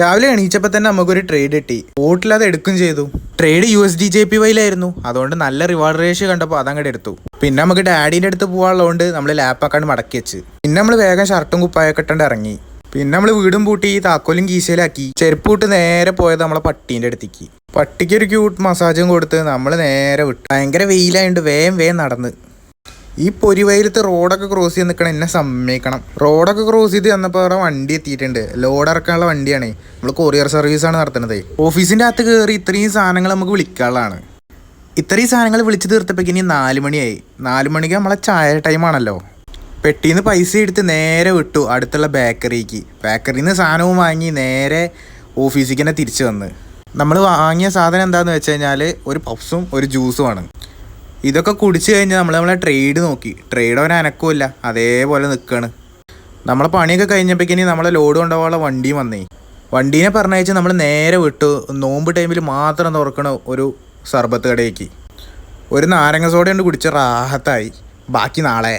രാവിലെ എണീച്ചപ്പോൾ തന്നെ നമുക്കൊരു ട്രേഡ് കിട്ടി. ബോട്ടിലത് എടുക്കും ചെയ്തു. ട്രേഡ് USDJPYയിലായിരുന്നു. അതുകൊണ്ട് നല്ല റിവാർഡ് റേഷ്യോ കണ്ടപ്പോൾ അതങ്ങോട്ട് എടുത്തു. പിന്നെ നമുക്ക് ഡാഡീൻ്റെ അടുത്ത് പോകാനുള്ളതുകൊണ്ട് നമ്മൾ ലാപ്പൊക്കെ മടക്കി വെച്ച്. പിന്നെ നമ്മൾ വേഗം ഷർട്ടും കുപ്പായൊക്കെ ഇട്ടുകൊണ്ട് ഇറങ്ങി. പിന്നെ നമ്മൾ വീടും പൂട്ടി താക്കോലും കീശയിലാക്കി ചെരുപ്പ് വിട്ട് നേരെ പോയത് നമ്മളെ പട്ടീൻ്റെ അടുത്തേക്ക്. പട്ടിക്ക് ഒരു ക്യൂട്ട് മസാജും കൊടുത്ത് നമ്മൾ നേരെ വിട്ടു. ഭയങ്കര വെയിലായതുകൊണ്ട് വേഗം നടന്ന്. ഈ പൊരിവയിലത്ത് റോഡൊക്കെ ക്രോസ് ചെയ്ത് നിൽക്കണം, എന്നെ സമ്മതിക്കണം. റോഡൊക്കെ ക്രോസ് ചെയ്ത് വന്നപ്പോൾ അവിടെ വണ്ടി എത്തിയിട്ടുണ്ട്. ലോഡ് ഇറക്കാനുള്ള വണ്ടിയാണ്. നമ്മൾ കൊറിയർ സർവീസാണ് നടത്തുന്നത്. ഓഫീസിൻ്റെ അകത്ത് കയറി ഇത്രയും സാധനങ്ങൾ നമുക്ക് വിളിക്കാനുള്ളതാണ്. ഇത്രയും സാധനങ്ങൾ വിളിച്ച് തീർത്തപ്പോഴേക്കും ഇനി 4 മണിയായി. 4 മണിക്ക് നമ്മളെ ചായ ടൈമാണല്ലോ. പെട്ടിയിൽ നിന്ന് പൈസ എടുത്ത് നേരെ വിട്ടു അടുത്തുള്ള ബേക്കറിയിൽ നിന്ന് സാധനവും വാങ്ങി നേരെ ഓഫീസിലേക്ക് തന്നെ തിരിച്ചു വന്ന്. നമ്മൾ വാങ്ങിയ സാധനം എന്താണെന്ന് വെച്ച് കഴിഞ്ഞാൽ ഒരു പഫ്സും ഒരു ജ്യൂസുമാണ്. ഇതൊക്കെ കുടിച്ച് കഴിഞ്ഞാൽ നമ്മളെ ട്രേഡ് നോക്കി. ട്രേഡ് ഒരു അനക്കമില്ല, അതേപോലെ നിൽക്കുകയാണ്. നമ്മളെ പണിയൊക്കെ കഴിഞ്ഞപ്പോഴേക്കിനി നമ്മളെ ലോഡ് കൊണ്ടുപോകാനുള്ള വണ്ടിയും വന്നേ. വണ്ടീനെ പറഞ്ഞയച്ച് നമ്മൾ നേരെ വിട്ടു നോമ്പ് ടൈമിൽ മാത്രം തുറക്കണ ഒരു സർബത്ത് കടയ്ക്ക്. ഒരു നാരങ്ങ സോഡ കൊണ്ട് കുടിച്ച് റാഹത്തായി. ബാക്കി നാളെ.